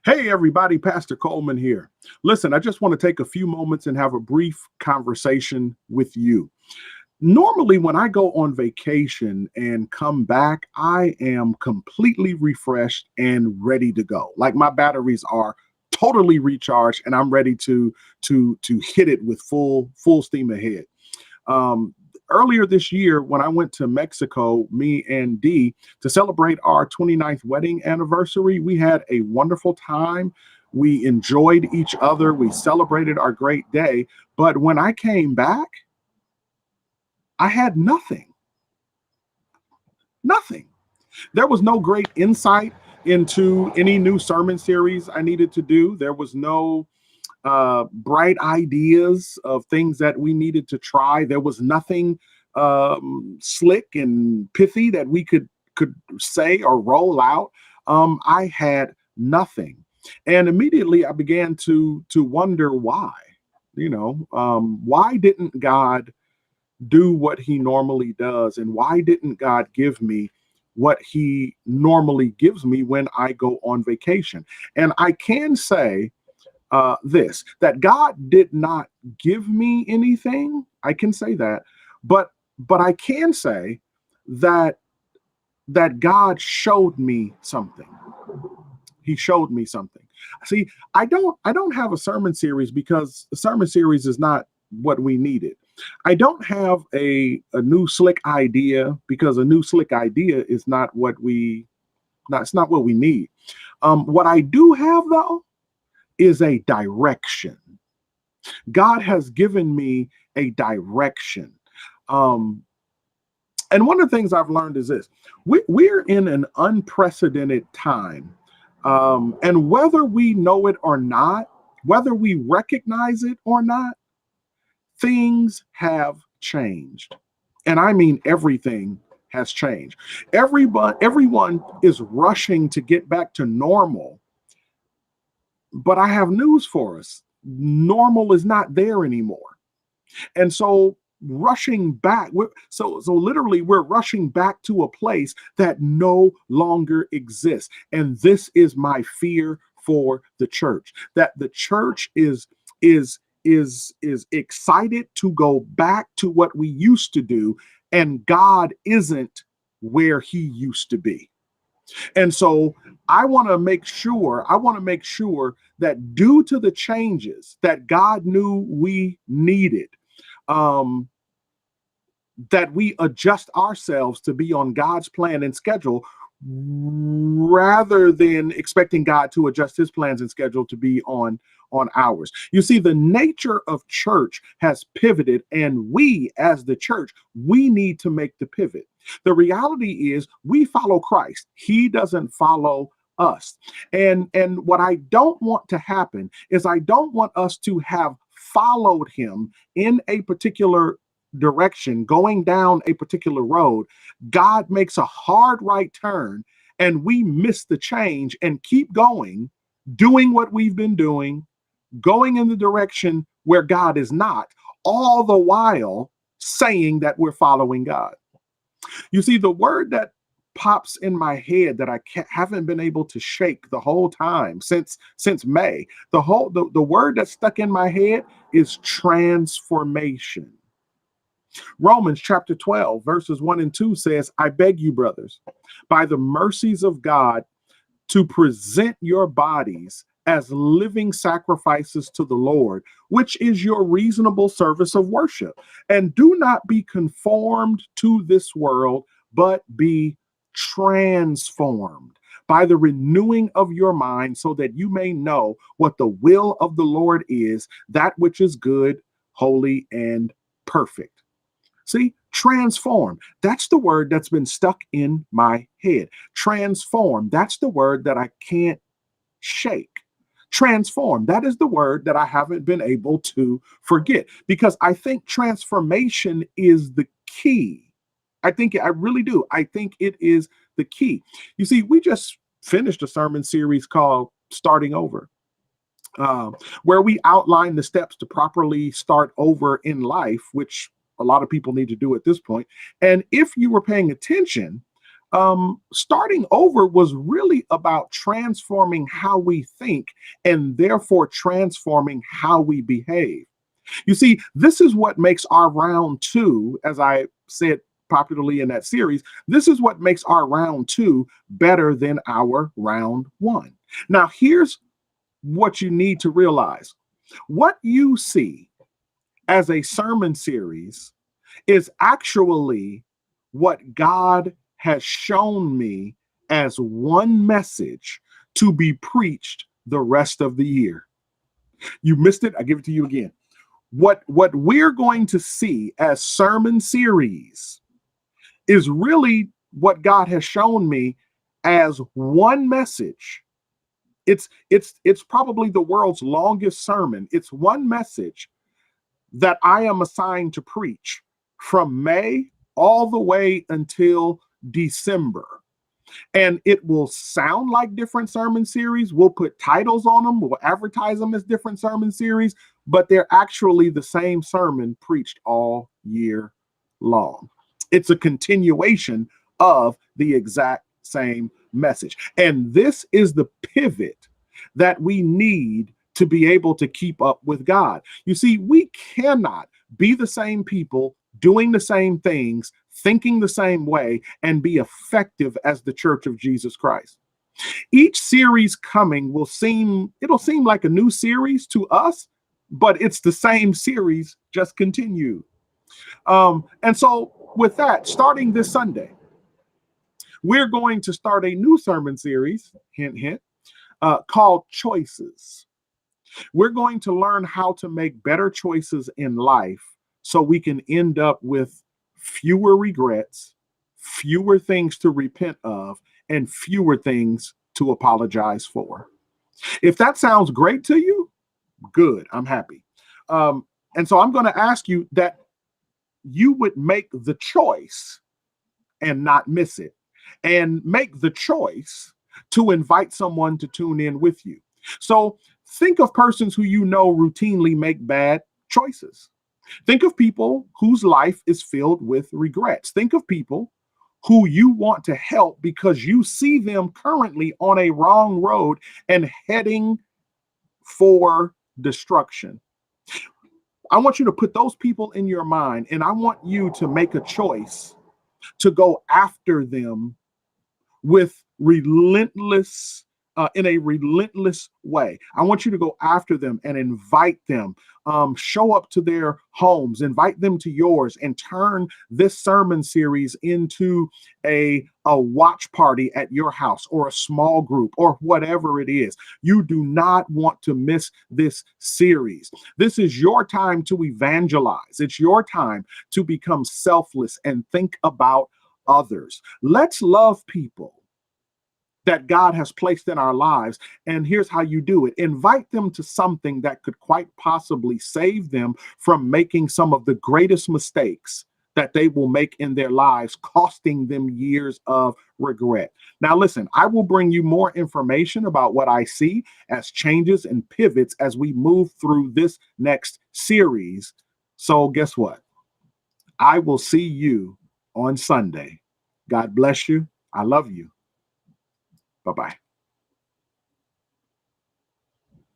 Hey, everybody, Pastor Coleman here. Listen, I just want to take a few moments and have a brief conversation with you. Normally, when I go on vacation and come back, I am completely refreshed and ready to go. Like my batteries are totally recharged and I'm ready to hit it with full steam ahead. Um, Earlier this year, when I went to Mexico, me and Dee, to celebrate our 29th wedding anniversary, we had a wonderful time. We enjoyed each other. We celebrated our great day. But when I came back, I had nothing. There was no great insight into any new sermon series I needed to do. There was no bright ideas of things that we needed to try. There was nothing slick and pithy that we could say or roll out. I had nothing, and immediately I began to wonder why. Why didn't God do what He normally does, and why didn't God give me what He normally gives me when I go on vacation? And I can say this, that God did not give me anything. I can say that, but I can say that God showed me something. He showed me something. See, I don't have a sermon series because the sermon series is not what we needed. I don't have a new slick idea because a new slick idea is not what we not it's not what we need. What I do have though is a direction. God has given me a direction. Um, and one of the things I've learned is this: we're in an unprecedented time. And whether we know it or not, whether we recognize it or not, things have changed. And I mean, everything has changed. Everyone is rushing to get back to normal. But I have news for us. Normal is not there anymore. And so rushing back, so literally we're rushing back to a place that no longer exists. And this is my fear for the church, that the church is excited to go back to what we used to do, and God isn't where He used to be. And so I want to make sure that due to the changes that God knew we needed, um, that we adjust ourselves to be on God's plan and schedule rather than expecting God to adjust His plans and schedule to be on ours. You see, the nature of church has pivoted, and we as the church, we need to make the pivot. The reality is we follow Christ. He doesn't follow us. And what I don't want to happen is I don't want us to have followed Him in a particular direction, going down a particular road. God makes a hard right turn and we miss the change and keep going, doing what we've been doing, going in the direction where God is not, all the while saying that we're following God. You see, the word that pops in my head that I haven't been able to shake the whole time since May, the word that's stuck in my head is transformation. Romans chapter 12, verses 1 and 2 says, I beg you, brothers, by the mercies of God, to present your bodies as living sacrifices to the Lord, which is your reasonable service of worship. And do not be conformed to this world, but be transformed by the renewing of your mind, so that you may know what the will of the Lord is, that which is good, holy, and perfect. See, transform. That's the word that's been stuck in my head. Transform. That's the word that I can't shake. Transform. That is the word that I haven't been able to forget, because I think transformation is the key. I really do. I think it is the key. You see, we just finished a sermon series called Starting Over, where we outline the steps to properly start over in life, which a lot of people need to do at this point. And if you were paying attention, Starting over was really about transforming how we think and therefore transforming how we behave. You see, this is what makes our round two, as I said popularly in that series, this is what makes our round two better than our round one. Now, here's what you need to realize: what you see as a sermon series is actually what God has shown me as one message to be preached the rest of the year. You missed it. I give it to you again. What we're going to see as sermon series is really what God has shown me as one message. It's probably the world's longest sermon. It's one message that I am assigned to preach from May all the way until December. And it will sound like different sermon series. We'll put titles on them, we'll advertise them as different sermon series, but they're actually the same sermon preached all year long. It's a continuation of the exact same message. And this is the pivot that we need to be able to keep up with God. You see, we cannot be the same people doing the same things, thinking the same way, and be effective as the Church of Jesus Christ. Each series coming it'll seem like a new series to us, but it's the same series, just continued. And so with that, starting this Sunday, we're going to start a new sermon series, hint, hint, called Choices. We're going to learn how to make better choices in life so we can end up with fewer regrets, fewer things to repent of, and fewer things to apologize for. If that sounds great to you, good, I'm happy. And so I'm going to ask you that you would make the choice and not miss it, and make the choice to invite someone to tune in with you. So think of persons who you know routinely make bad choices. Think of people whose life is filled with regrets. Think of people who you want to help because you see them currently on a wrong road and heading for destruction. I want you to put those people in your mind, and I want you to make a choice to go after them with relentless in a relentless way. I want you to go after them and invite them, show up to their homes, invite them to yours, and turn this sermon series into a watch party at your house or a small group or whatever it is. You do not want to miss this series. This is your time to evangelize. It's your time to become selfless and think about others. Let's love people that God has placed in our lives. And here's how you do it: invite them to something that could quite possibly save them from making some of the greatest mistakes that they will make in their lives, costing them years of regret. Now, listen, I will bring you more information about what I see as changes and pivots as we move through this next series. So guess what? I will see you on Sunday. God bless you. I love you. Bye-bye.